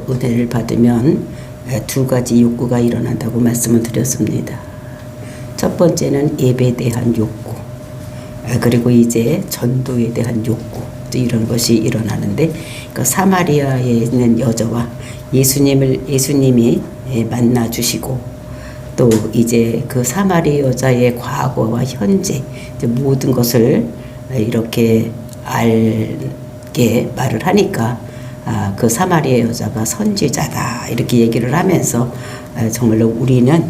은혜를 받으면 두 가지 욕구가 일어난다고 말씀을 드렸습니다. 첫 번째는 예배에 대한 욕구, 그리고 이제 전도에 대한 욕구, 이런 것이 일어나는데, 그러니까 사마리아에 있는 여자와 예수님이 만나 주시고, 또 이제 그 사마리아 여자의 과거와 현재 모든 것을 이렇게 알게 말을 하니까 그 사마리아 여자가 선지자다 이렇게 얘기를 하면서 정말로 우리는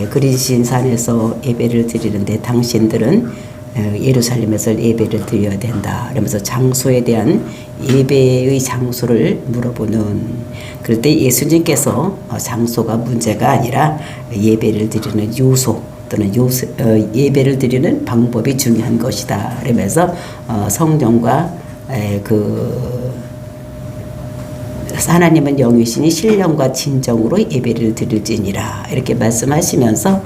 그리신 산에서 예배를 드리는데 당신들은 예루살렘에서 예배를 드려야 된다. 그러면서 장소에 대한 예배의 장소를 물어보는, 그럴 때 예수님께서 장소가 문제가 아니라 예배를 드리는 요소 또는 예배를 드리는 방법이 중요한 것이다. 그러면서 성령과 하나님은 영이시니 신령과 진정으로 예배를 드릴지니라 이렇게 말씀하시면서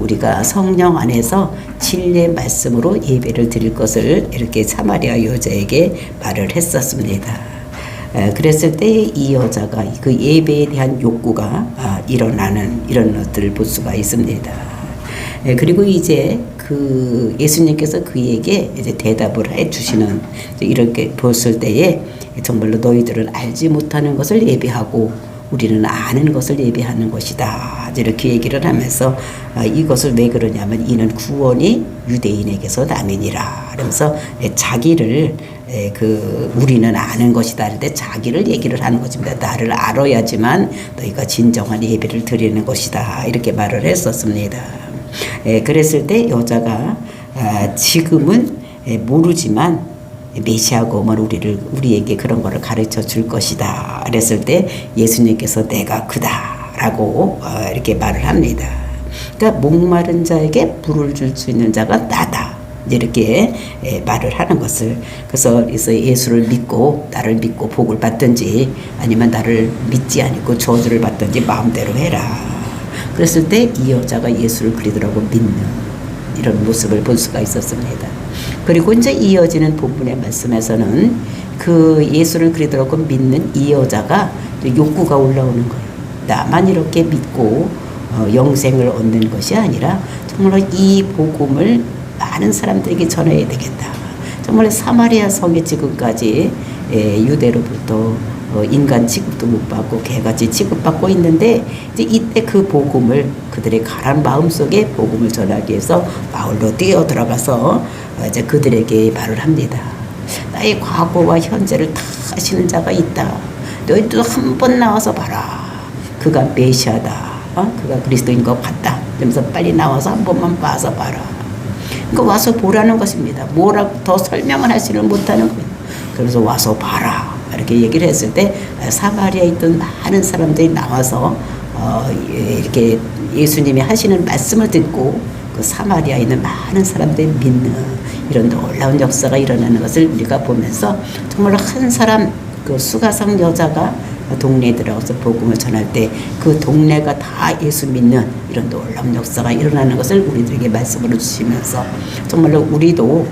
우리가 성령 안에서 진리의 말씀으로 예배를 드릴 것을 이렇게 사마리아 여자에게 말을 했었습니다. 그랬을 때 이 여자가 그 예배에 대한 욕구가 일어나는 이런 것들을 볼 수가 있습니다. 그리고 이제 그 예수님께서 그에게 이제 대답을 해 주시는, 이렇게 보았을 때에 정말로 너희들은 알지 못하는 것을 예배하고 우리는 아는 것을 예배하는 것이다. 이렇게 얘기를 하면서 이것을 왜 그러냐면 이는 구원이 유대인에게서 남이니라. 그러면서 자기를 우리는 아는 것이다. 그런데 자기를 얘기를 하는 것입니다. 나를 알아야지만 너희가 진정한 예배를 드리는 것이다. 이렇게 말을 했었습니다. 그랬을 때 여자가 지금은 모르지만 메시아가 오면 우리에게 그런 거를 가르쳐 줄 것이다. 그랬을 때 예수님께서 내가 그다라고 이렇게 말을 합니다. 그러니까 목마른 자에게 물을 줄 수 있는 자가 나다. 이렇게 말을 하는 것을, 그래서 예수를 믿고 나를 믿고 복을 받든지 아니면 나를 믿지 않고 저주를 받든지 마음대로 해라. 그랬을 때 이 여자가 예수를 그리스도라고 믿는 이런 모습을 볼 수가 있었습니다. 그리고 이제 이어지는 본문의 말씀에서는 그 예수를 그리스도라고 믿는 이 여자가 욕구가 올라오는 거예요. 나만 이렇게 믿고 영생을 얻는 것이 아니라 정말 이 복음을 많은 사람들에게 전해야 되겠다. 정말 사마리아 성에 지금까지 유대로부터 인간 취급도 못 받고 개같이 취급받고 있는데, 이제 이때 그 복음을 그들의 가란 마음속에 복음을 전하기 위해서 마을로 뛰어 들어가서 이제 그들에게 말을 합니다. 나의 과거와 현재를 다 아시는 자가 있다. 너희도 한번 나와서 봐라. 그가 메시아다. 그가 그리스도인 것 같다. 그러면서 빨리 나와서 한 번만 봐서 봐라. 그러니까 와서 보라는 것입니다. 뭐라고 더 설명을 하지를 못하는 거예요. 그래서 와서 봐라. 이렇게 얘기를 했을 때 사마리아에 있던 많은 사람들이 나와서 이렇게 예수님이 하시는 말씀을 듣고 그 사마리아에 있는 많은 사람들이 믿는 이런 놀라운 역사가 일어나는 것을 우리가 보면서 정말로 한 사람, 그 수가성 여자가 동네에 들어가서 복음을 전할 때 그 동네가 다 예수 믿는 이런 놀라운 역사가 일어나는 것을 우리들에게 말씀으로 주시면서 정말로 우리도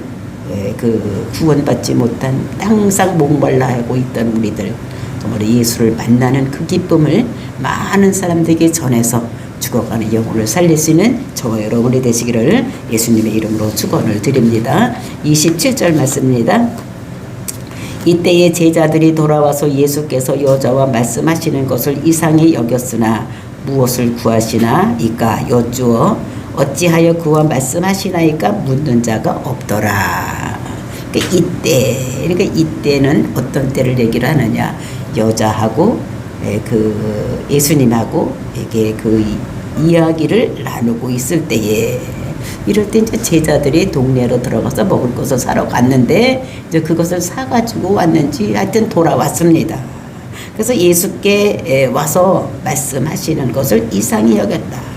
그 구원받지 못한 항상 목말라 하고 있던 우리들, 정말 예수를 만나는 그 기쁨을 많은 사람들에게 전해서 죽어가는 영혼을 살릴 수 있는 저와 여러분이 되시기를 예수님의 이름으로 축원을 드립니다. 27절 말씀입니다. 이때에 제자들이 돌아와서 예수께서 여자와 말씀하시는 것을 이상히 여겼으나 무엇을 구하시나이까 여쭈어 어찌하여 그와 말씀하시나이까 묻는 자가 없더라. 그러니까 이때는 어떤 때를 얘기를 하느냐, 여자하고 그 예수님하고 이게 그 이야기를 나누고 있을 때에, 이럴 때 이제 제자들이 동네로 들어가서 먹을 것을 사러 갔는데 이제 그것을 사가지고 왔는지 하여튼 돌아왔습니다. 그래서 예수께 와서 말씀하시는 것을 이상히 여겼다.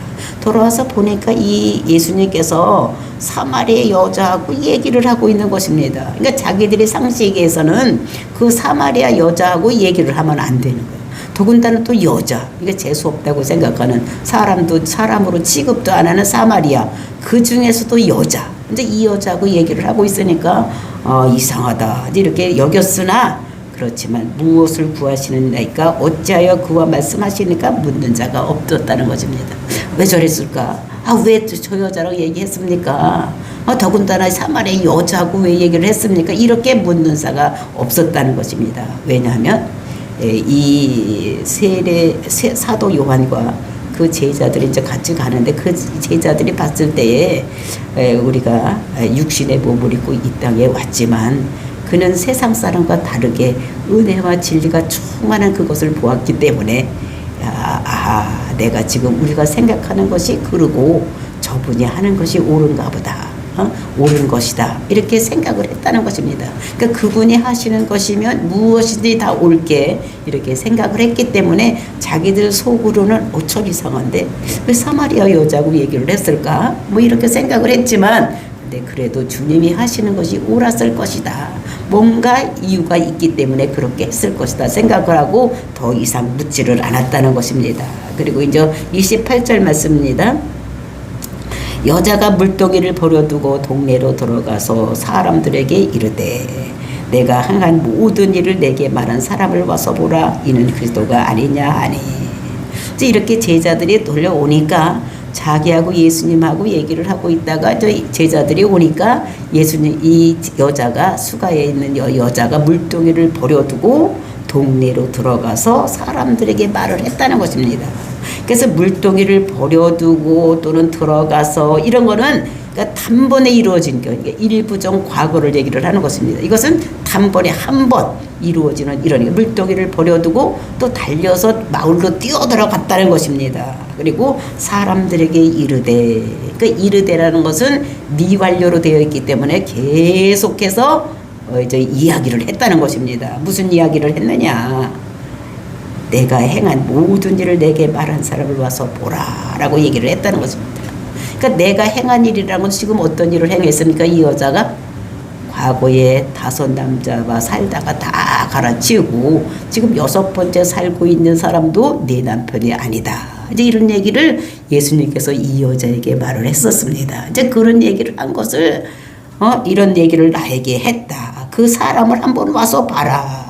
돌아와서 보니까 이 예수님께서 사마리아 여자하고 얘기를 하고 있는 것입니다. 그러니까 자기들의 상식에서는 그 사마리아 여자하고 얘기를 하면 안 되는 거예요. 더군다나 또 여자, 이게 재수 없다고 생각하는, 사람도 사람으로 취급도 안 하는 사마리아, 그 중에서도 여자, 이제 이 여자하고 얘기를 하고 있으니까 이상하다 이렇게 여겼으나, 그렇지만 무엇을 구하시느니까 어찌하여 그와 말씀하시니까 묻는 자가 없었다는 것입니다. 왜 저랬을까? 왜 저 여자랑 얘기했습니까? 더군다나 사마리아 여자하고 왜 얘기를 했습니까? 이렇게 묻는 자가 없었다는 것입니다. 왜냐하면 이 사도 요한과 그 제자들이 이제 같이 가는데 그 제자들이 봤을 때에 우리가 육신의 몸을 입고 이 땅에 왔지만 그는 세상 사람과 다르게 은혜와 진리가 충만한 그것을 보았기 때문에 내가 지금 우리가 생각하는 것이 그르고 저분이 하는 것이 옳은가 보다. 옳은 것이다. 이렇게 생각을 했다는 것입니다. 그러니까 그분이 하시는 것이면 무엇이든지 다 옳게 이렇게 생각을 했기 때문에 자기들 속으로는 어쩜 이상한데 왜 사마리아 여자하고 얘기를 했을까? 뭐 이렇게 생각을 했지만 근데 그래도 주님이 하시는 것이 옳았을 것이다. 뭔가 이유가 있기 때문에 그렇게 했을 것이다 생각을 하고 더 이상 묻지를 않았다는 것입니다. 그리고 이제 28절 말씀입니다. 여자가 물동이를 버려두고 동네로 들어가서 사람들에게 이르되 내가 행한 모든 일을 내게 말한 사람을 와서 보라. 이는 그리스도가 아니냐 하니. 이렇게 제자들이 돌려오니까 자기하고 예수님하고 얘기를 하고 있다가 제자들이 오니까 예수님 이 여자가 수가에 있는 여자가 물동이를 버려두고 동네로 들어가서 사람들에게 말을 했다는 것입니다. 그래서 물동이를 버려두고 또는 들어가서 이런 거는 그러니까 단번에 이루어진 거, 그러니까 일부정 과거를 얘기를 하는 것입니다. 이것은 단번에 한 번 이루어지는 이런 물동이를 버려두고 또 달려서 마을로 뛰어들어갔다는 것입니다. 그리고 사람들에게 이르되, 그 이르되라는 것은 미완료로 되어 있기 때문에 계속해서 이제 이야기를 했다는 것입니다. 무슨 이야기를 했느냐? 내가 행한 모든 일을 내게 말한 사람을 와서 보라 라고 얘기를 했다는 것입니다. 그러니까 내가 행한 일이라는 건 지금 어떤 일을 행했습니까? 이 여자가 과거에 5 남자와 살다가 다 갈아치우고 지금 6번째 살고 있는 사람도 네 남편이 아니다. 이제 이런 얘기를 예수님께서 이 여자에게 말을 했었습니다. 이제 그런 얘기를 한 것을 이런 얘기를 나에게 했다. 그 사람을 한번 와서 봐라.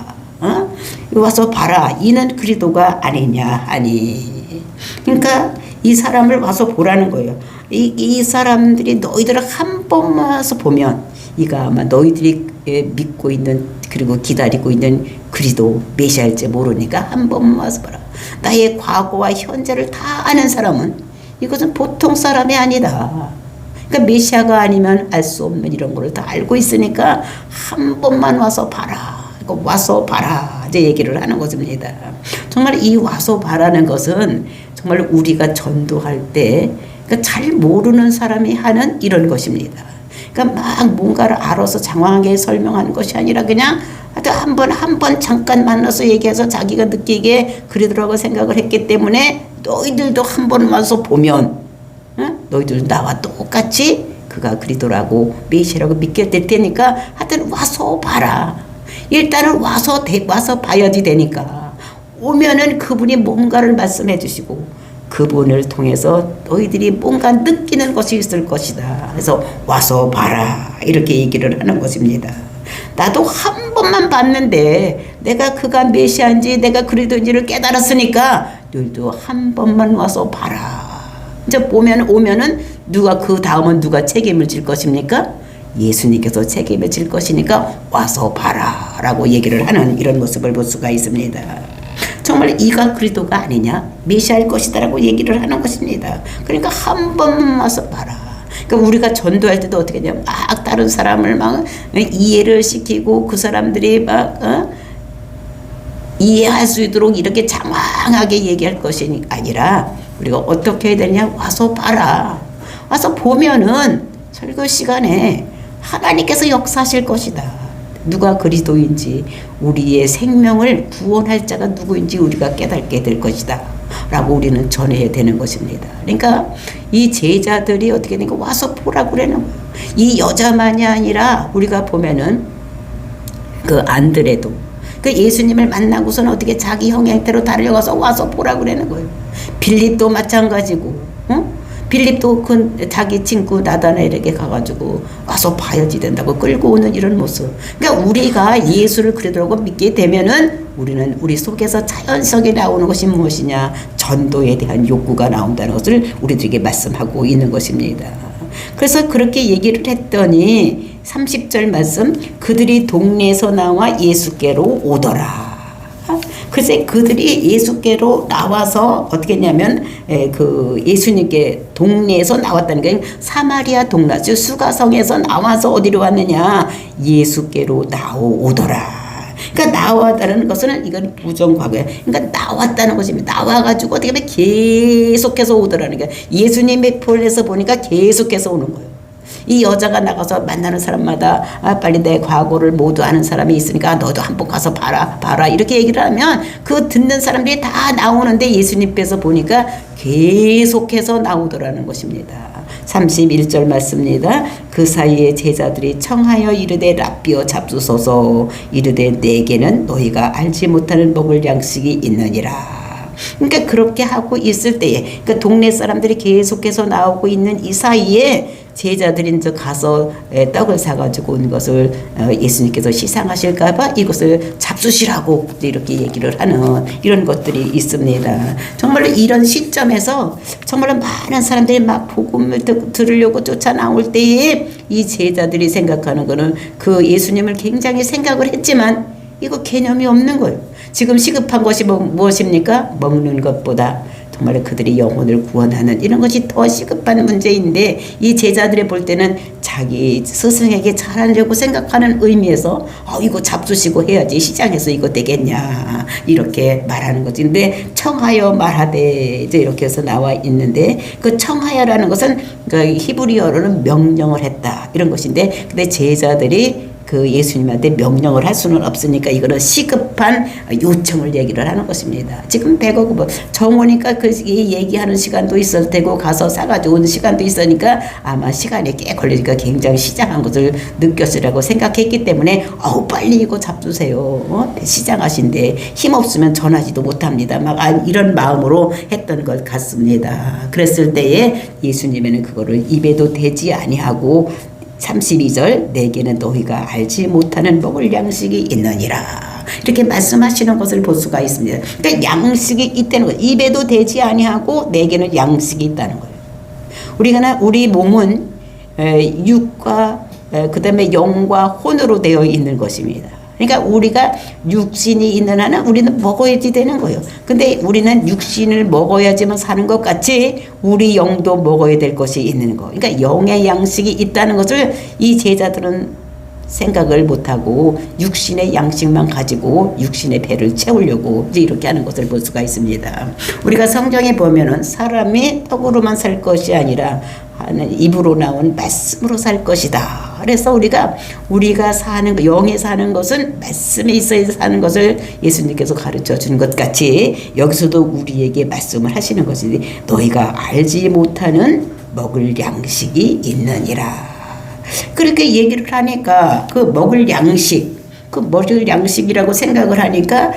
와서 봐라. 이는 그리스도가 아니냐 하니. 그러니까 이 사람을 와서 보라는 거예요. 이 사람들이 너희들을 한 번만 와서 보면 이가 아마 너희들이 믿고 있는 그리고 기다리고 있는 그리스도 메시아일지 모르니까 한 번만 와서 봐라. 나의 과거와 현재를 다 아는 사람은 이것은 보통 사람이 아니다. 그러니까 메시아가 아니면 알 수 없는 이런 거를 다 알고 있으니까 한 번만 와서 봐라. 와서 봐라 이제 얘기를 하는 것입니다. 정말 이 와서 봐라는 것은 정말 우리가 전도할 때 그러니까 잘 모르는 사람이 하는 이런 것입니다. 그러니까 막 뭔가를 알아서 장황하게 설명하는 것이 아니라 그냥 한 번 잠깐 만나서 얘기해서 자기가 느끼게 그러더라고 생각을 했기 때문에 너희들도 한 번 와서 보면 너희들도 나와 똑같이 그가 그리스도라고 메시아라고 믿게 될 테니까 하여튼 와서 봐라. 일단은 와서 봐야지 되니까 오면은 그분이 뭔가를 말씀해 주시고 그분을 통해서 너희들이 뭔가 느끼는 것이 있을 것이다. 그래서 와서 봐라 이렇게 얘기를 하는 것입니다. 나도 한 번만 봤는데 내가 그가 메시아인지 내가 그리스도인지를 깨달았으니까 너희도 한 번만 와서 봐라. 이제 오면은 누가 그 다음은 누가 책임을 질 것입니까? 예수님께서 책임을 질 것이니까 와서 봐라 라고 얘기를 하는 이런 모습을 볼 수가 있습니다. 정말 이가 그리스도가 아니냐? 메시아일 것이다 라고 얘기를 하는 것입니다. 그러니까 한 번만 와서 봐라. 그러니까 우리가 전도할 때도 어떻게 하냐면 막 다른 사람을 막 이해를 시키고 그 사람들이 막 이해할 수 있도록 이렇게 장황하게 얘기할 것이 아니라 우리가 어떻게 해야 되냐? 와서 봐라. 와서 보면은 설교 시간에 하나님께서 역사하실 것이다. 누가 그리스도인지 우리의 생명을 구원할 자가 누구인지 우리가 깨닫게 될 것이다 라고 우리는 전해야 되는 것입니다. 그러니까 이 제자들이 어떻게 되니까 와서 보라고 그러는 거예요. 이 여자만이 아니라 우리가 보면은 그 안드레도 그 예수님을 만나고서는 어떻게 자기 형 형태로 달려가서 와서 보라고 그러는 거예요. 빌립도 마찬가지고 빌립도 그 자기 친구 나다나엘에게 가가지고 와서 봐야지 된다고 끌고 오는 이런 모습. 그러니까 우리가 예수를 그리스도라고 믿게 되면은 우리는 우리 속에서 자연스럽게 나오는 것이 무엇이냐? 전도에 대한 욕구가 나온다는 것을 우리들에게 말씀하고 있는 것입니다. 그래서 그렇게 얘기를 했더니 30절 말씀, 그들이 동네에서 나와 예수께로 오더라. 글쎄 그들이 예수께로 나와서 어떻게 했냐면 그 예수님께 동네에서 나왔다는 게 사마리아 동네죠. 수가성에서 나와서 어디로 왔느냐? 예수께로 나오더라. 그러니까 나왔다는 것은 이건 부정과거예요. 그러니까 나왔다는 것입니다. 나와가지고 어떻게 보면 계속해서 오더라는 거예요. 예수님의 폰에서 보니까 계속해서 오는 거예요. 이 여자가 나가서 만나는 사람마다 빨리 내 과거를 모두 아는 사람이 있으니까 너도 한번 가서 봐라 이렇게 얘기를 하면 그 듣는 사람들이 다 나오는데 예수님께서 보니까 계속해서 나오더라는 것입니다. 31절 말씀입니다. 그 사이에 제자들이 청하여 이르되 랍비여 잡수소서. 이르되 내게는 너희가 알지 못하는 먹을 양식이 있느니라. 그러니까 그렇게 하고 있을 때에 그러니까 동네 사람들이 계속해서 나오고 있는 이 사이에 제자들이 이제 가서 떡을 사가지고 온 것을 예수님께서 시상하실까봐 이것을 잡수시라고 이렇게 얘기를 하는 이런 것들이 있습니다. 정말로 이런 시점에서 정말로 많은 사람들이 막 복음을 들으려고 쫓아 나올 때에 이 제자들이 생각하는 거는 그 예수님을 굉장히 생각을 했지만 이거 개념이 없는 거예요. 지금 시급한 것이 무엇입니까? 먹는 것보다 정말 그들이 영혼을 구원하는 이런 것이 더 시급한 문제인데 이 제자들이 볼 때는 자기 스승에게 잘하려고 생각하는 의미에서 이거 잡수시고 해야지 시장에서 이거 되겠냐 이렇게 말하는 거지. 근데 청하여 말하되 이제 이렇게 해서 나와 있는데 그 청하여라는 것은 그 히브리어로는 명령을 했다 이런 것인데 근데 제자들이 그 예수님한테 명령을 할 수는 없으니까 이거는 시급한 요청을 얘기를 하는 것입니다. 지금 배가 고파 정오니까 그 얘기하는 시간도 있을 테고 가서 사가지고 오는 시간도 있으니까 아마 시간이 꽤 걸리니까 굉장히 시장한 것을 느꼈으라고 생각했기 때문에 빨리 이거 잡수세요. 시장하신데 힘없으면 전하지도 못합니다. 막 이런 마음으로 했던 것 같습니다. 그랬을 때에 예수님에는 그거를 입에도 대지 아니하고 32절 내게는 너희가 알지 못하는 먹을 양식이 있느니라 이렇게 말씀하시는 것을 볼 수가 있습니다. 그러니까 양식이 있다는 거예요. 입에도 대지 아니하고 내게는 양식이 있다는 거예요. 우리 몸은 육과 그 다음에 영과 혼으로 되어 있는 것입니다. 그러니까 우리가 육신이 있는 한은 우리는 먹어야지 되는 거예요. 근데 우리는 육신을 먹어야지만 사는 것 같이 우리 영도 먹어야 될 것이 있는 거. 그러니까 영의 양식이 있다는 것을 이 제자들은 생각을 못하고 육신의 양식만 가지고 육신의 배를 채우려고 이제 이렇게 하는 것을 볼 수가 있습니다. 우리가 성경에 보면은 사람이 떡으로만 살 것이 아니라 입으로 나온 말씀으로 살 것이다. 그래서 우리가 사는 거, 영에 사는 것은 말씀에 있어야 사는 것을 예수님께서 가르쳐 준 것 같이 여기서도 우리에게 말씀을 하시는 것이 너희가 알지 못하는 먹을 양식이 있느니라. 그렇게 얘기를 하니까 그 먹을 양식이라고 생각을 하니까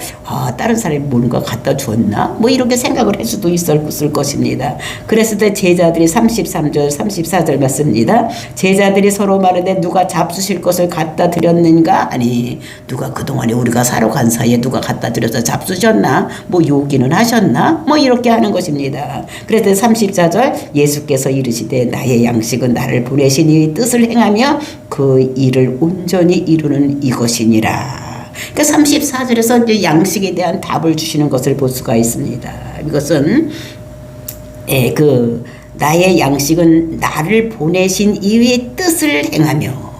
다른 사람이 뭔가 갖다 주었나? 뭐 이렇게 생각을 할 수도 있을 것입니다. 그랬을 때 제자들이 33절 34절 맞습니다. 제자들이 서로 말하되 누가 잡수실 것을 갖다 드렸는가? 아니 누가 그동안에 우리가 사러 간 사이에 누가 갖다 드려서 잡수셨나? 뭐 요기는 하셨나? 뭐 이렇게 하는 것입니다. 그래서 34절 예수께서 이르시되 나의 양식은 나를 보내신 이의 뜻을 행하며 그 일을 온전히 이루는 이것이니라. 그러니까 34절에서 이제 양식에 대한 답을 주시는 것을 볼 수가 있습니다. 이것은 나의 양식은 나를 보내신 이의 뜻을 행하며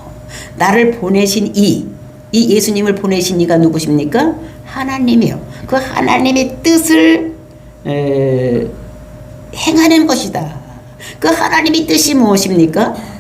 나를 보내신 이 예수님을 보내신 이가 누구십니까? 하나님이요. 그 하나님의 뜻을 행하는 것이다. 그 하나님의 뜻이 무엇입니까?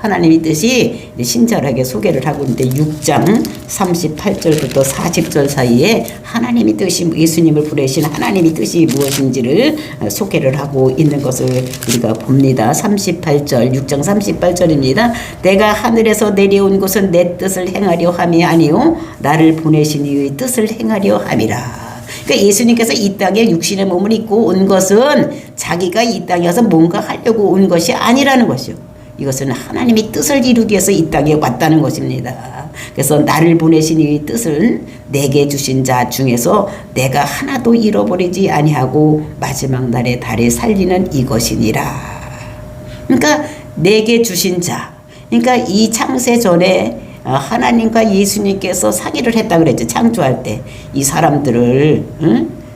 하나님의 뜻이 친절하게 소개를 하고 있는데 6장 38절부터 40절 사이에 하나님의 뜻이 예수님을 보내신 하나님의 뜻이 무엇인지를 소개를 하고 있는 것을 우리가 봅니다. 38절 6장 38절입니다. 내가 하늘에서 내려온 것은 내 뜻을 행하려 함이 아니요 나를 보내신 이의 뜻을 행하려 함이라. 그러니까 예수님께서 이 땅에 육신의 몸을 입고 온 것은 자기가 이 땅에 와서 뭔가 하려고 온 것이 아니라는 것이요. 이것은 하나님의 뜻을 이루기 위해서 이 땅에 왔다는 것입니다. 그래서 나를 보내신 이 뜻을 내게 주신 자 중에서 내가 하나도 잃어버리지 아니하고 마지막 날에 다리 살리는 이것이니라. 그러니까 내게 주신 자. 그러니까 이 창세 전에 하나님과 예수님께서 상의를 했다 그랬죠. 창조할 때 이 사람들을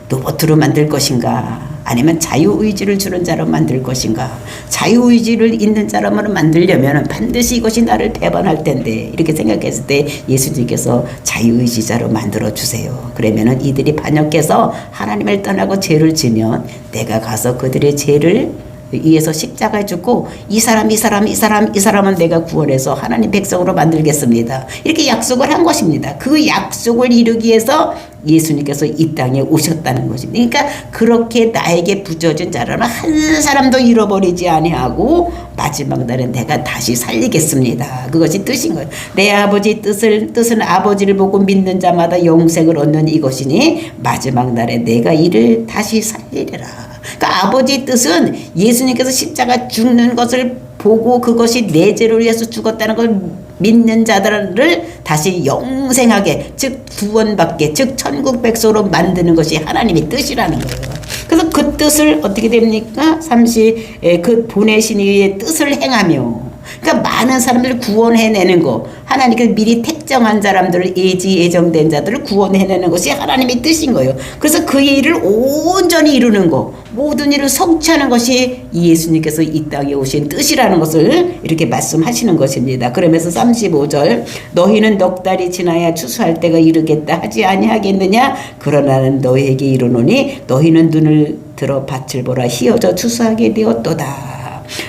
로봇으로 만들 것인가, 아니면 자유의지를 주는 자로 만들 것인가. 자유의지를 있는 사람으로 만들려면 반드시 이것이 나를 배반할 텐데, 이렇게 생각했을 때 예수님께서 자유의지자로 만들어 주세요. 그러면은 이들이 반역해서 하나님을 떠나고 죄를 지면 내가 가서 그들의 죄를 위해서 십자가에 죽고 이 사람은 내가 구원해서 하나님 백성으로 만들겠습니다. 이렇게 약속을 한 것입니다. 그 약속을 이루기 위해서 예수님께서 이 땅에 오셨다는 것입니다. 그러니까 그렇게 나에게 부져진 자라는 한 사람도 잃어버리지 아니하고 마지막 날에 내가 다시 살리겠습니다. 그것이 뜻인 거예요. 내 아버지 뜻은 아버지를 보고 믿는 자마다 영생을 얻는 이것이니 마지막 날에 내가 이를 다시 살리리라. 그러니까 아버지의 뜻은 예수님께서 십자가 죽는 것을 보고 그것이 내 죄를 위해서 죽었다는 걸 믿는 자들을 다시 영생하게, 즉 구원받게, 즉 천국 백성으로 만드는 것이 하나님의 뜻이라는 거예요. 그래서 그 뜻을 어떻게 됩니까? 그 보내신 이의 뜻을 행하며, 그러니까 많은 사람들을 구원해내는 거, 하나님께서 미리 택정한 사람들을, 예정된 자들을 구원해내는 것이 하나님의 뜻인 거예요. 그래서 그 일을 온전히 이루는 거, 모든 일을 성취하는 것이 예수님께서 이 땅에 오신 뜻이라는 것을 이렇게 말씀하시는 것입니다. 그러면서 35절, 너희는 넉 달이 지나야 추수할 때가 이르겠다 하지 아니하겠느냐? 그러나는 너희에게 이르노니 너희는 눈을 들어 밭을 보라, 희어져 추수하게 되었도다.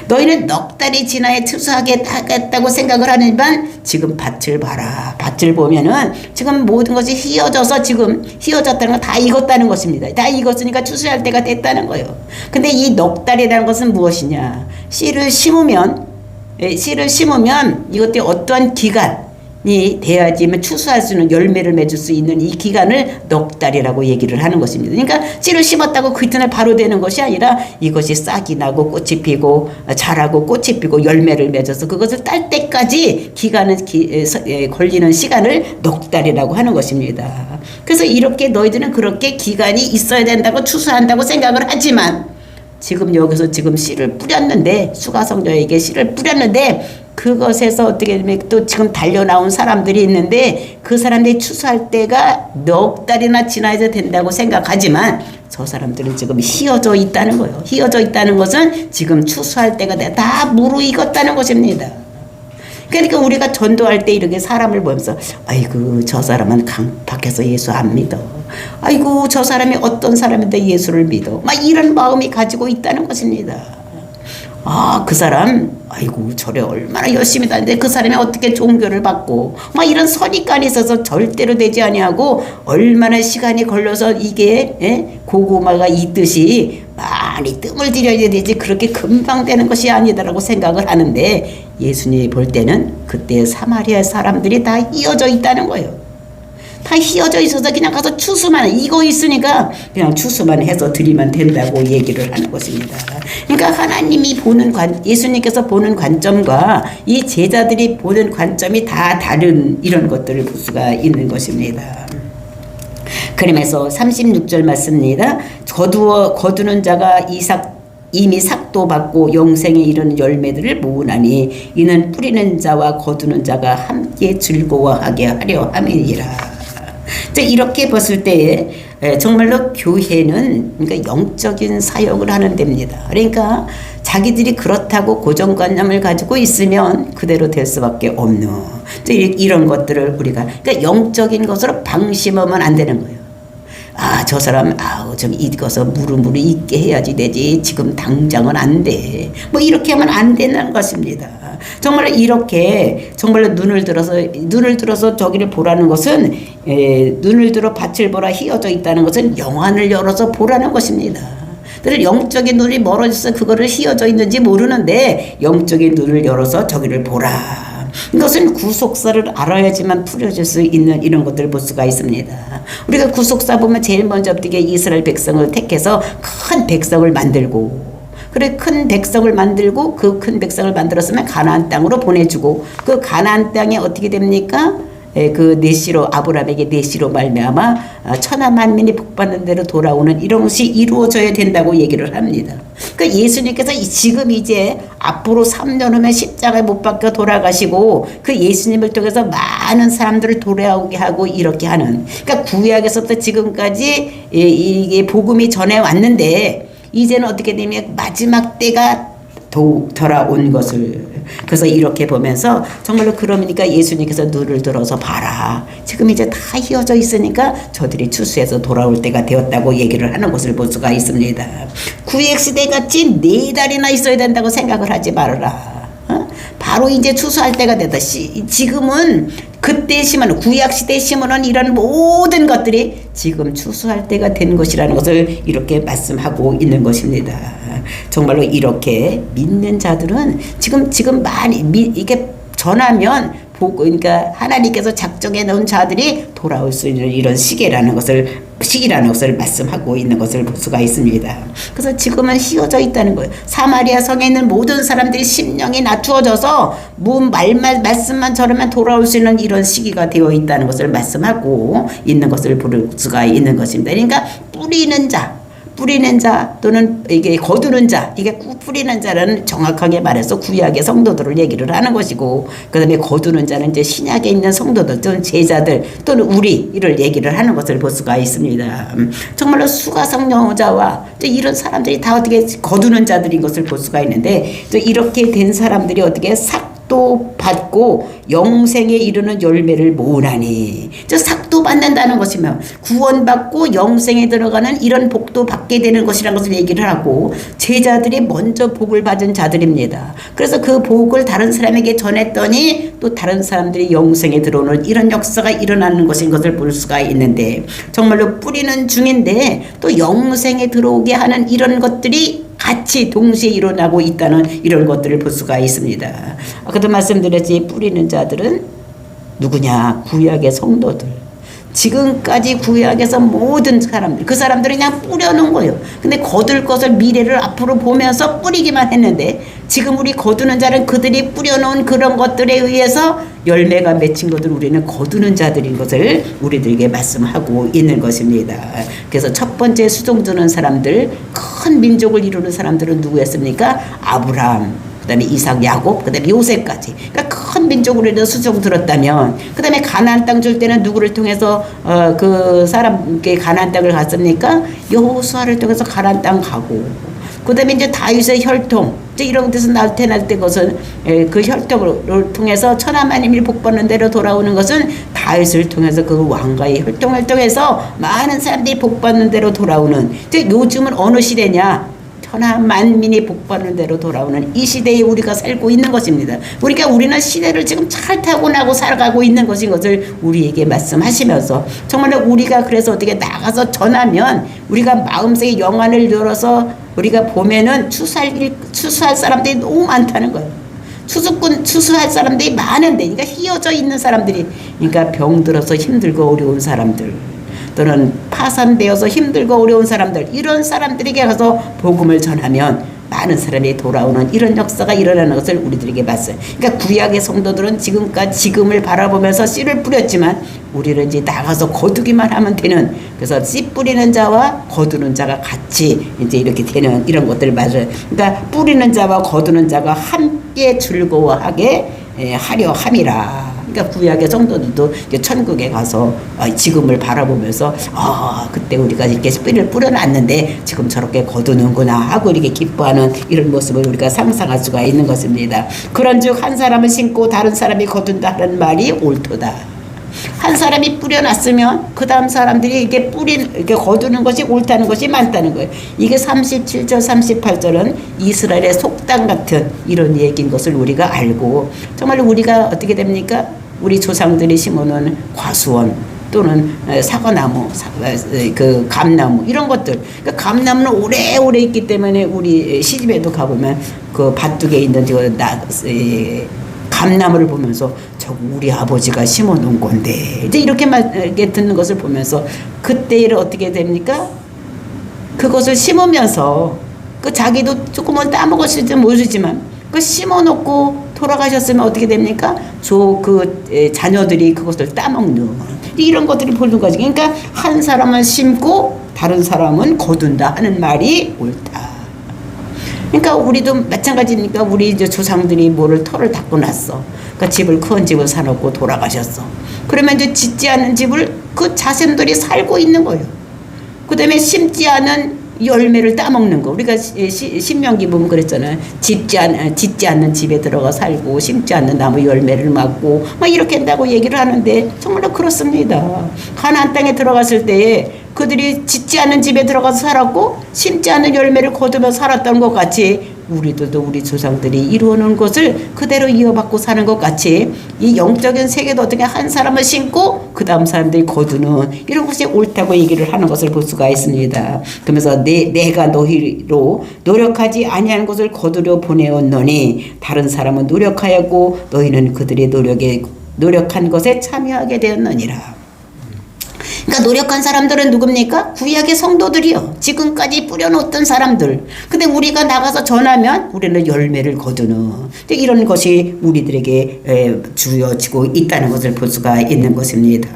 너희는 넉 달이 지나야 추수하겠다고 생각을 하지만 지금 밭을 봐라. 밭을 보면은 지금 모든 것이 휘어져서, 지금 휘어졌다는 건 다 익었다는 것입니다. 다 익었으니까 추수할 때가 됐다는 거예요. 근데 이 넉 달이라는 것은 무엇이냐? 씨를 심으면 이것들이 어떠한 기간이 돼야지만 추수할 수 있는, 열매를 맺을 수 있는 이 기간을 넉 달이라고 얘기를 하는 것입니다. 그러니까 씨를 심었다고 그 이튿날 바로 되는 것이 아니라 이것이 싹이 나고 꽃이 피고 자라고 꽃이 피고 열매를 맺어서 그것을 딸 때까지 걸리는 시간을 넉 달이라고 하는 것입니다. 그래서 이렇게 너희들은 그렇게 기간이 있어야 된다고 추수한다고 생각을 하지만 지금 여기서 지금 씨를 뿌렸는데, 수가성녀에게 씨를 뿌렸는데 그것에서 어떻게 되면 또 지금 달려나온 사람들이 있는데 그 사람들이 추수할 때가 넉 달이나 지나야 된다고 생각하지만 저 사람들은 지금 휘어져 있다는 거예요. 휘어져 있다는 것은 지금 추수할 때가 다 무르익었다는 것입니다. 그러니까 우리가 전도할 때 이렇게 사람을 보면서 아이고 저 사람은 밖에서 예수 안 믿어, 아이고 저 사람이 어떤 사람인데 예수를 믿어, 막 이런 마음이 가지고 있다는 것입니다. 그 사람 아이고 저래 얼마나 열심히 다니는데 그 사람이 어떻게 종교를 받고, 막 이런 선입관이 있어서 절대로 되지 아니하고 얼마나 시간이 걸려서 이게 고구마가 있듯이 많이 뜸을 들여야 되지 그렇게 금방 되는 것이 아니다라고 생각을 하는데, 예수님이 볼 때는 그때 사마리아 사람들이 다 휘어져 있다는 거예요. 다 휘어져 있어서 그냥 가서 추수만, 이거 있으니까 그냥 추수만 해서 드리면 된다고 얘기를 하는 것입니다. 그러니까 하나님이 예수님께서 보는 관점과 이 제자들이 보는 관점이 다 다른 이런 것들을 볼 수가 있는 것입니다. 그러면서 36절 맞습니다. 거두는 자가 이미 삭도 받고 영생에 이르는 열매들을 모으나니 이는 뿌리는 자와 거두는 자가 함께 즐거워하게 하려 함이니라. 이렇게 봤을 때 정말로 교회는 그러니까 영적인 사역을 하는 데입니다. 그러니까 자기들이 그렇다고 고정관념을 가지고 있으면 그대로 될 수밖에 없는 이런 것들을 우리가, 그러니까 영적인 것으로 방심하면 안 되는 거예요. 저 사람 좀 익어서 무릎 있게 해야지 되지 지금 당장은 안 돼, 뭐 이렇게 하면 안 되는 것입니다. 정말 이렇게 정말로 눈을 들어서 저기를 보라는 것은 눈을 들어 밭을 보라, 휘어져 있다는 것은 영안을 열어서 보라는 것입니다. 그래서 영적인 눈이 멀어져서 그거를 휘어져 있는지 모르는데 영적인 눈을 열어서 저기를 보라. 이것은 구속사를 알아야지만 풀어질 수 있는 이런 것들을 볼 수가 있습니다. 우리가 구속사 보면 제일 먼저 어떻게 이스라엘 백성을 택해서 큰 백성을 만들고, 그래 큰 백성을 만들고 그 큰 백성을 만들었으면 가나안 땅으로 보내주고, 그 가나안 땅에 어떻게 됩니까? 그 내시로, 아브라함에게 내시로 말미암아 천하 만민이 복받는 대로 돌아오는 이런 것이 이루어져야 된다고 얘기를 합니다. 그러니까 예수님께서 지금 이제 앞으로 3년 후면 십자가에 못 박혀 돌아가시고, 그 예수님을 통해서 많은 사람들을 돌아오게 하고 이렇게 하는, 그러니까 구약에서부터 지금까지 이게 복음이 전해 왔는데, 이제는 어떻게 되면 마지막 때가 돌아온 것을, 그래서 이렇게 보면서 정말로 그러니까 예수님께서 눈을 들어서 봐라, 지금 이제 다 휘어져 있으니까 저들이 추수해서 돌아올 때가 되었다고 얘기를 하는 것을 볼 수가 있습니다. 구약시대같이 4달이나 있어야 된다고 생각을 하지 말아라. 바로 이제 추수할 때가 됐다. 지금은 그때 심은, 구약시대에 심어놓은 이런 모든 것들이 지금 추수할 때가 된 것이라는 것을 이렇게 말씀하고 있는 것입니다. 정말로 이렇게 믿는 자들은 지금 많이 이게 전하면 보고, 그러니까 하나님께서 작정해 놓은 자들이 돌아올 수 있는 이런 시기라는 것을 말씀하고 있는 것을 볼 수가 있습니다. 그래서 지금은 휘어져 있다는 거예요. 사마리아 성에 있는 모든 사람들이 심령이 낮추어져서 말씀만 전하면 돌아올 수 있는 이런 시기가 되어 있다는 것을 말씀하고 있는 것을 볼 수가 있는 것입니다. 그러니까 뿌리는 자 또는 이게 거두는 자, 이게 뿌리는 자는 정확하게 말해서 구약의 성도들을 얘기를 하는 것이고, 그 다음에 거두는 자는 이제 신약에 있는 성도들 또는 제자들 또는 우리를 얘기를 하는 것을 볼 수가 있습니다. 정말로 수가성령자와 이런 사람들이 다 어떻게 거두는 자들인 것을 볼 수가 있는데, 이렇게 된 사람들이 어떻게 삭도 받고 영생에 이르는 열매를 모으나니, 삭도 받는다는 것이면 구원받고 영생에 들어가는 이런 복도 받게 되는 것이라는 것을 얘기를 하고, 제자들이 먼저 복을 받은 자들입니다. 그래서 그 복을 다른 사람에게 전했더니 또 다른 사람들이 영생에 들어오는 이런 역사가 일어나는 것인 것을 볼 수가 있는데, 정말로 뿌리는 중인데 또 영생에 들어오게 하는 이런 것들이 같이 동시에 일어나고 있다는 이런 것들을 볼 수가 있습니다. 아까도 말씀드렸지, 뿌리는 자들은 누구냐? 구약의 성도들. 지금까지 구약에서 모든 사람들, 그 사람들이 그냥 뿌려놓은 거예요. 근데 거둘 것을 미래를 앞으로 보면서 뿌리기만 했는데, 지금 우리 거두는 자는 그들이 뿌려놓은 그런 것들에 의해서 열매가 맺힌 것을 우리는 거두는 자들인 것을 우리들에게 말씀하고 있는 것입니다. 그래서 첫 번째 수종 두는 사람들, 큰 민족을 이루는 사람들은 누구였습니까? 아브라함, 그 다음에 이삭, 야곱, 그 다음에 요셉까지. 그러니까 큰 민족으로 인해서 수종 들었다면, 그 다음에 가나안 땅 줄 때는 누구를 통해서 그 사람께 가나안 땅을 갔습니까? 여호수아를 통해서 가나안 땅 가고, 그 다음에 이제 다윗의 혈통, 이제 이런 데서 나타날 때 것은 그 혈통을 통해서 천하만민이 복받는 대로 돌아오는 것은 다윗을 통해서 그 왕가의 혈통을 통해서 많은 사람들이 복받는 대로 돌아오는, 이제 요즘은 어느 시대냐? 천하 만민이 복받는 대로 돌아오는 이 시대에 우리가 살고 있는 것입니다. 그러니까 우리는 시대를 지금 잘 타고나고 살아가고 있는 것인 것을 우리에게 말씀하시면서, 정말로 우리가 그래서 어떻게 나가서 전하면 우리가 마음속에 영안을 열어서 우리가 보면은 추수할 사람들이 너무 많다는 거예요. 추수할 사람들이 많은데, 그러니까 휘어져 있는 사람들이, 그러니까 병들어서 힘들고 어려운 사람들, 또는 파산되어서 힘들고 어려운 사람들, 이런 사람들에게 가서 복음을 전하면 많은 사람이 돌아오는 이런 역사가 일어나는 것을 우리들에게 봤어요. 그러니까 구약의 성도들은 지금을 바라보면서 씨를 뿌렸지만, 우리는 이제 나가서 거두기만 하면 되는, 그래서 씨 뿌리는 자와 거두는 자가 같이 이제 이렇게 되는 이런 것들을 맞아요. 그러니까 뿌리는 자와 거두는 자가 함께 즐거워하게 하려 함이라. 그러니까 구약의 성도들도 이제 천국에 가서 지금을 바라보면서 그때 우리가 이렇게 뿌리를 뿌려놨는데 지금 저렇게 거두는구나 하고 이렇게 기뻐하는 이런 모습을 우리가 상상할 수가 있는 것입니다. 그런즉 한 사람은 심고 다른 사람이 거둔다 하는 말이 옳도다. 한 사람이 뿌려놨으면 그 다음 사람들이 이렇게 거두는 것이 옳다는 것이 많다는 거예요. 이게 37절 38절은 이스라엘의 속담 같은 이런 얘기인 것을 우리가 알고, 정말 우리가 어떻게 됩니까? 우리 조상들이 심어놓은 과수원 또는 사과나무, 그 감나무, 이런 것들. 그러니까 감나무는 오래오래 있기 때문에 우리 시집에도 가보면 그 밭둑에 있는 감나무를 보면서 저거 우리 아버지가 심어놓은 건데 이제 이렇게 듣는 것을 보면서 그때를 어떻게 됩니까? 그것을 심으면서 그 자기도 조금은 따먹었을지 모르지만 그 심어놓고 돌아가셨으면 어떻게 됩니까? 자녀들이 그것을 따먹는 이런 것들이 보는 거지. 그러니까 한 사람은 심고 다른 사람은 거둔다 하는 말이 옳다. 그러니까 우리도 마찬가지니까 우리 이제 조상들이 뭐를 터를 닦고 났어. 그러니까 큰 집을 사놓고 돌아가셨어. 그러면 이제 짓지 않은 집을 그 자손들이 살고 있는 거예요. 그 다음에 심지 않은 열매를 따먹는 거. 우리가 신명기 보면 그랬잖아요. 짓지 않는 집에 들어가 살고 심지 않는 나무 열매를 맞고 막 이렇게 한다고 얘기를 하는데 정말로 그렇습니다. 가나안 땅에 들어갔을 때에 그들이 짓지 않는 집에 들어가서 살았고 심지 않는 열매를 거두며 살았던 것 같이 우리들도 우리 조상들이 이루어놓은 것을 그대로 이어받고 사는 것 같이 이 영적인 세계도 어떻게 한 사람을 심고 그 다음 사람들이 거두는 이런 것이 옳다고 얘기를 하는 것을 볼 수가 있습니다. 그러면서 내가 너희로 노력하지 아니한 것을 거두려 보내었노니 다른 사람은 노력하였고 너희는 그들의 노력한 것에 참여하게 되었느니라. 그러니까 노력한 사람들은 누굽니까? 구약의 성도들이요. 지금까지 뿌려놓던 사람들. 근데 우리가 나가서 전하면 우리는 열매를 거두는 이런 것이 우리들에게 주어지고 있다는 것을 볼 수가 있는 것입니다.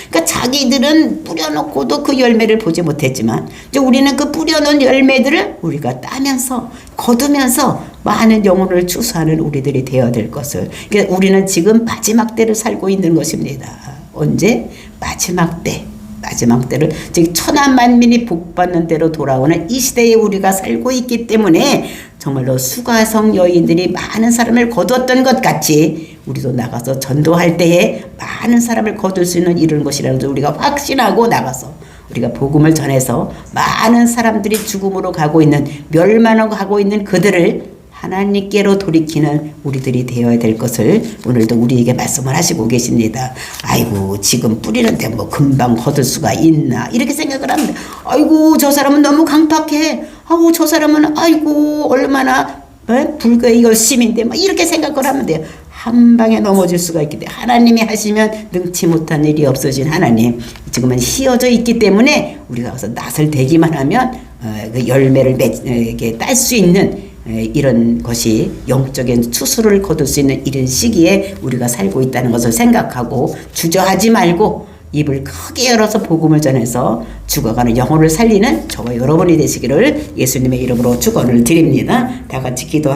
그러니까 자기들은 뿌려놓고도 그 열매를 보지 못했지만 이제 우리는 그 뿌려놓은 열매들을 우리가 따면서 거두면서 많은 영혼을 추수하는 우리들이 되어야 될 것을. 그러니까 우리는 지금 마지막 때를 살고 있는 것입니다. 언제? 마지막 때를 즉 천하 만민이 복받는 대로 돌아오는 이 시대에 우리가 살고 있기 때문에 정말로 수가성 여인들이 많은 사람을 거두었던 것 같이 우리도 나가서 전도할 때에 많은 사람을 거둘 수 있는 이런 것이라는 것을 우리가 확신하고 나가서 우리가 복음을 전해서 많은 사람들이 죽음으로 가고 있는 멸망으로 가고 있는 그들을 하나님께로 돌이키는 우리들이 되어야 될 것을 오늘도 우리에게 말씀을 하시고 계십니다. 아이고 지금 뿌리는데 뭐 금방 거둘 수가 있나 이렇게 생각을 합니다. 아이고 저 사람은 너무 강팍해. 아이고 저 사람은 아이고 얼마나 불교의 열심인데 막 이렇게 생각을 하면 돼요. 한 방에 넘어질 수가 있기 때문에 하나님이 하시면 능치 못한 일이 없어진 하나님 지금은 휘어져 있기 때문에 우리가 가서 낫을 대기만 하면 그 열매를 딸 수 있는 이런 것이 영적인 추수를 거둘 수 있는 이런 시기에 우리가 살고 있다는 것을 생각하고 주저하지 말고 입을 크게 열어서 복음을 전해서 죽어가는 영혼을 살리는 저와 여러분이 되시기를 예수님의 이름으로 축원을 드립니다. 다 같이 기도하겠습니다.